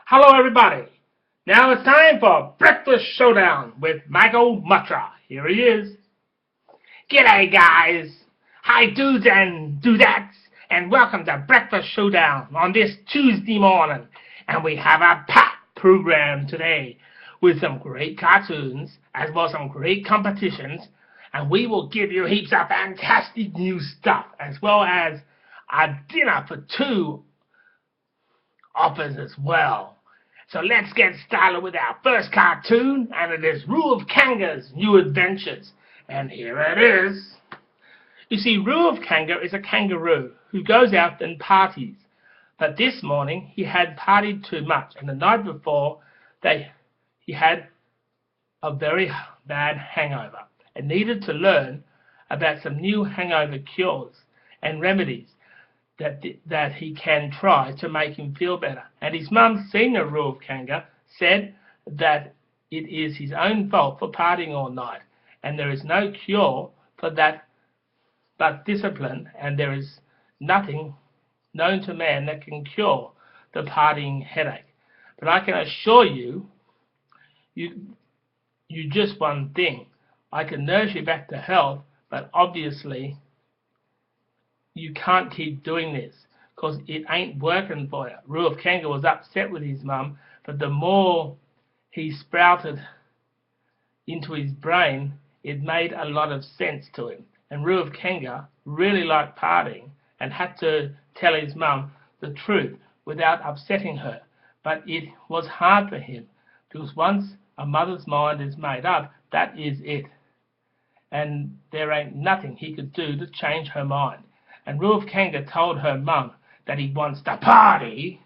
Hello, everybody. Now it's time for Breakfast Showdown with Michael Muttra. Here he is. G'day, guys. Hi, dudes and dudettes, and welcome to Breakfast Showdown on this Tuesday morning. And we have a packed program today with some great cartoons as well as some great competitions. And we will give you heaps of fantastic new stuff as well as a dinner for two offers as well. So let's get started with our first cartoon, and it is Rudolph Kanga's New Adventures. And here it is. You see, Rudolph Kanga is a kangaroo who goes out and parties. But this morning he had partied too much, and the night before he had a very bad hangover and needed to learn about some new hangover cures and remedies that he can try to make him feel better. And his mum, Senior Rudolph Kanga, said that it is his own fault for partying all night, and there is no cure for that but discipline, and there is nothing known to man that can cure the partying headache. But I can assure you, you just one thing. I can nurse you back to health, but obviously you can't keep doing this because it ain't working for you. Rudolph Kanga was upset with his mum, but the more he sprouted into his brain, it made a lot of sense to him. And Rudolph Kanga really liked partying and had to tell his mum the truth without upsetting her. But it was hard for him because once a mother's mind is made up, that is it. And there ain't nothing he could do to change her mind. And Rudolph Kanga told her mum that he wants to party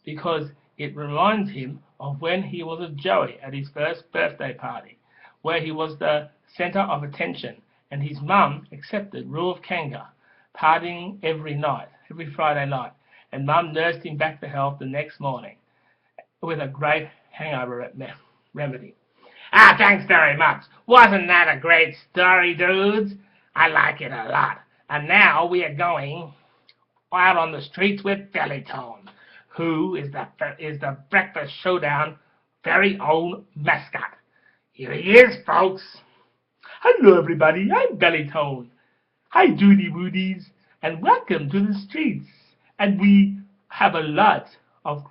because it reminds him of when he was a Joey at his first birthday party, where he was the center of attention. And his mum accepted Rudolph Kanga partying every night, every Friday night. And mum nursed him back to health the next morning with a great hangover remedy. Thanks very much. Wasn't that a great story, dudes? I like it a lot. And now we are going out on the streets with Bellytone, who is the Breakfast Showdown very own mascot. Here he is, folks. Hello, everybody. I'm Bellytone. Hi, Judy Woodies, and welcome to the streets. And we have a lot of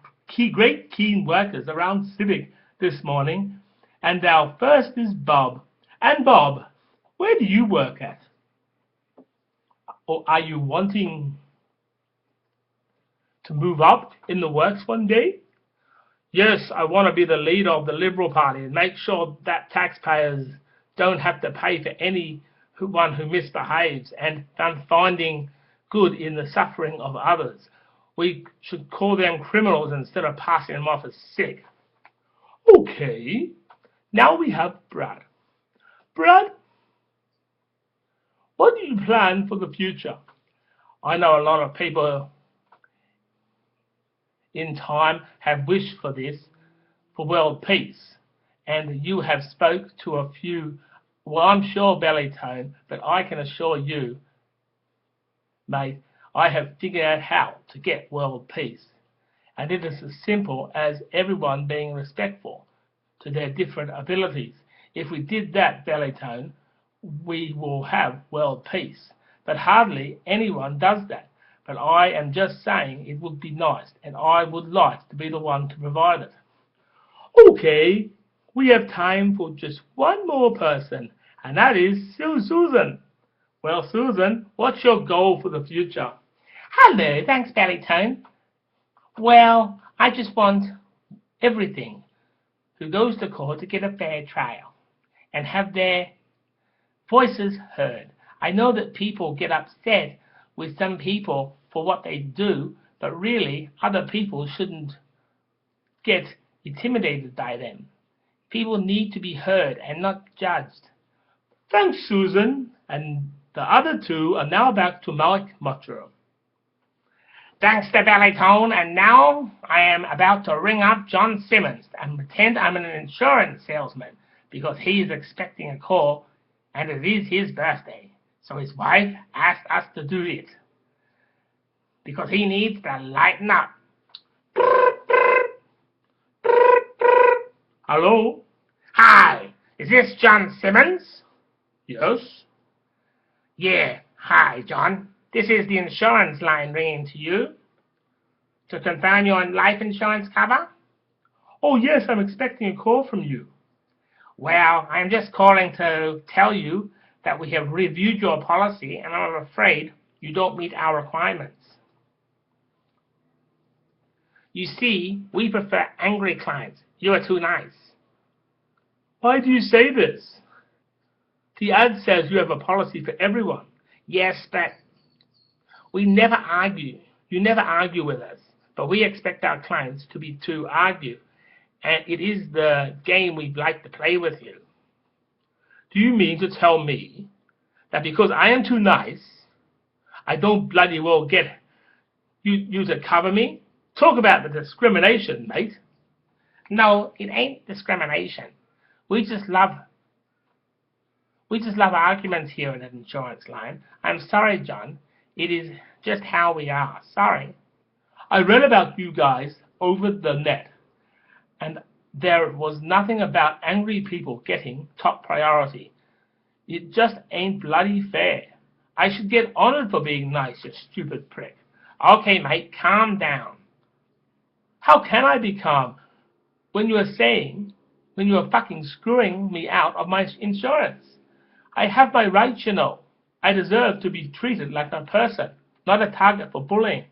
great keen workers around Civic this morning. And our first is Bob. And Bob, where do you work at? Or are you wanting to move up in the works one day? Yes, I want to be the leader of the Liberal Party and make sure that taxpayers don't have to pay for anyone who misbehaves and finding good in the suffering of others. We should call them criminals instead of passing them off as sick. Okay, now we have Brad. Brad, what do you plan for the future? I know a lot of people in time have wished for this, for world peace. And you have spoke to a few, well, I'm sure Bellytone, but I can assure you, mate, I have figured out how to get world peace. And it is as simple as everyone being respectful to their different abilities. If we did that, Bellytone, we will have world peace. But hardly anyone does that. But I am just saying it would be nice, and I would like to be the one to provide it. Okay, we have time for just one more person, and that is Susan. Well, Susan, what's your goal for the future? Hello, thanks, Bellytone. Well, I just want everything who goes to court to get a fair trial and have their voices heard. I know that people get upset with some people for what they do, but really other people shouldn't get intimidated by them. People need to be heard and not judged. Thanks, Susan. And the other two are now back to Mike Muttra. Thanks to Bellytone, and now I am about to ring up John Simmons and pretend I'm an insurance salesman because he is expecting a call and it is his birthday. So his wife asked us to do it because he needs to lighten up. Hello? Hi, is this John Simmons? Yes. Yeah, hi, John. This is the insurance line ringing to you to confirm your life insurance cover. Oh, yes, I'm expecting a call from you. Well, I'm just calling to tell you that we have reviewed your policy and I'm afraid you don't meet our requirements. You see, we prefer angry clients. You are too nice. Why do you say this? The ad says you have a policy for everyone. Yes, but we never argue. You never argue with us. But we expect our clients to argue. And it is the game we'd like to play with you. Do you mean to tell me that because I am too nice, I don't bloody well get you to cover me? Talk about the discrimination, mate. No, it ain't discrimination. We just love arguments here in an insurance line. I'm sorry, John. It is just how we are. Sorry. I read about you guys over the net, and there was nothing about angry people getting top priority. It just ain't bloody fair. I should get honored for being nice, you stupid prick. Okay, mate, calm down. How can I be calm when you are fucking screwing me out of my insurance? I have my rights, you know. I deserve to be treated like a person, not a target for bullying.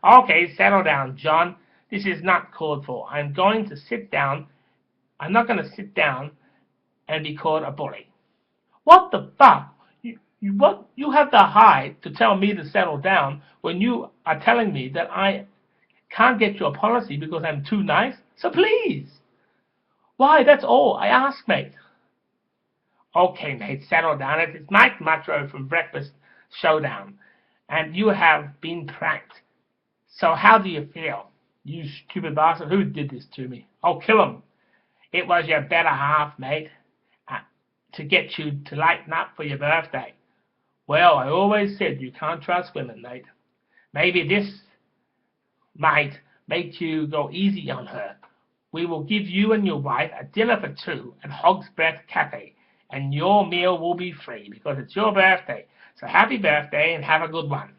Okay, settle down, John. This is not called for. I'm going to sit down. I'm not going to sit down and be called a bully. What the fuck? You have the hide to tell me to settle down when you are telling me that I can't get your policy because I'm too nice? So please. Why, that's all I ask, mate. Okay, mate, settle down. It's Mike Muttro from Breakfast Showdown, and you have been pranked. So how do you feel? You stupid bastard, who did this to me? I'll kill him. It was your better half, mate, to get you to lighten up for your birthday. Well, I always said you can't trust women, mate. Maybe this might make you go easy on her. We will give you and your wife a dinner for two at Hog's Breath Cafe, and your meal will be free because it's your birthday. So happy birthday and have a good one.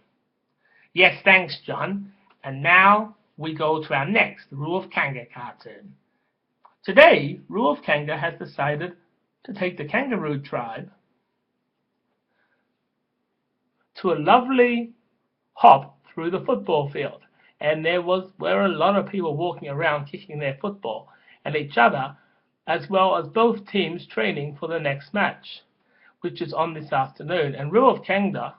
Yes, thanks, John. And now we go to our next Rule of Kanga cartoon. Today, Rule of Kanga has decided to take the kangaroo tribe to a lovely hop through the football field. And were a lot of people walking around kicking their football and each other, as well as both teams training for the next match, which is on this afternoon. And Rule of Kanga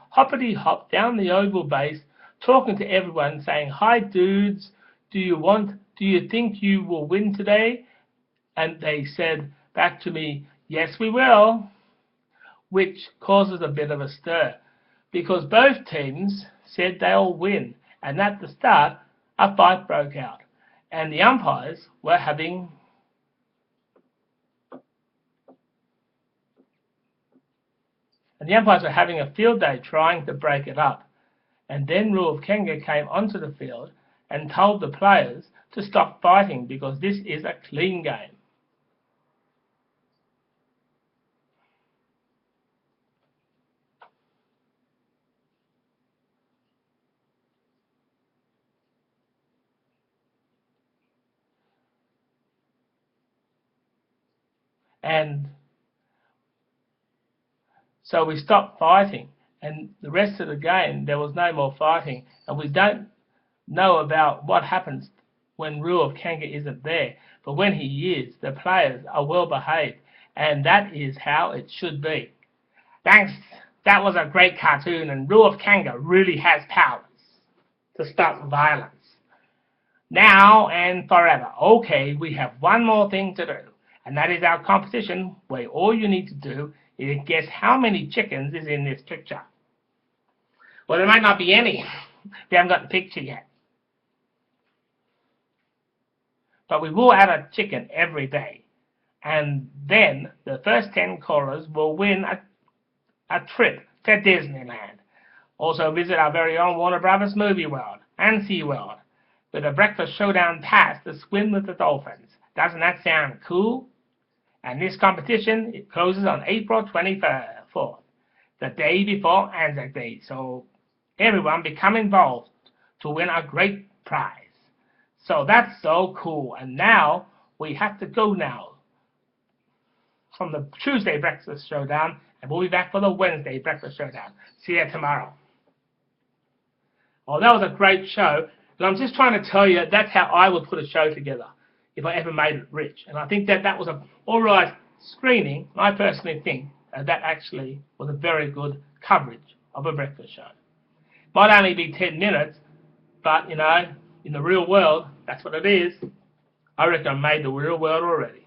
hoppity hop down the oval base, talking to everyone, saying, "Hi dudes, do you think you will win today?" And they said back to me, "Yes, we will," which causes a bit of a stir, because both teams said they'll win, and at the start, a fight broke out, and the umpires were having a field day trying to break it up. And then Rule of Kanga came onto the field and told the players to stop fighting because this is a clean game. And so we stopped fighting, and the rest of the game there was no more fighting, and we don't know about what happens when Rule of Kanga isn't there. But when he is, the players are well behaved, and that is how it should be. Thanks. That was a great cartoon, and Rule of Kanga really has powers to stop violence. Now and forever. Okay, we have one more thing to do, and that is our competition, where all you need to do is guess how many chickens is in this picture. Well, there might not be any. We haven't got the picture yet. But we will add a chicken every day. And then the first 10 callers will win a trip to Disneyland. Also visit our very own Warner Brothers Movie World and SeaWorld with a Breakfast Showdown pass to swim with the dolphins. Doesn't that sound cool? And this competition, it closes on April 24th, the day before Anzac Day. So everyone become involved to win a great prize. So that's so cool. And now we have to go now from the Tuesday Breakfast Showdown, and we'll be back for the Wednesday Breakfast Showdown. See you tomorrow. Oh, that was a great show. And I'm just trying to tell you that's how I would put a show together if I ever made it rich. And I think that was a all right screening. I personally think that actually was a very good coverage of a breakfast show. Might only be 10 minutes, but, in the real world, that's what it is. I reckon I made the real world already.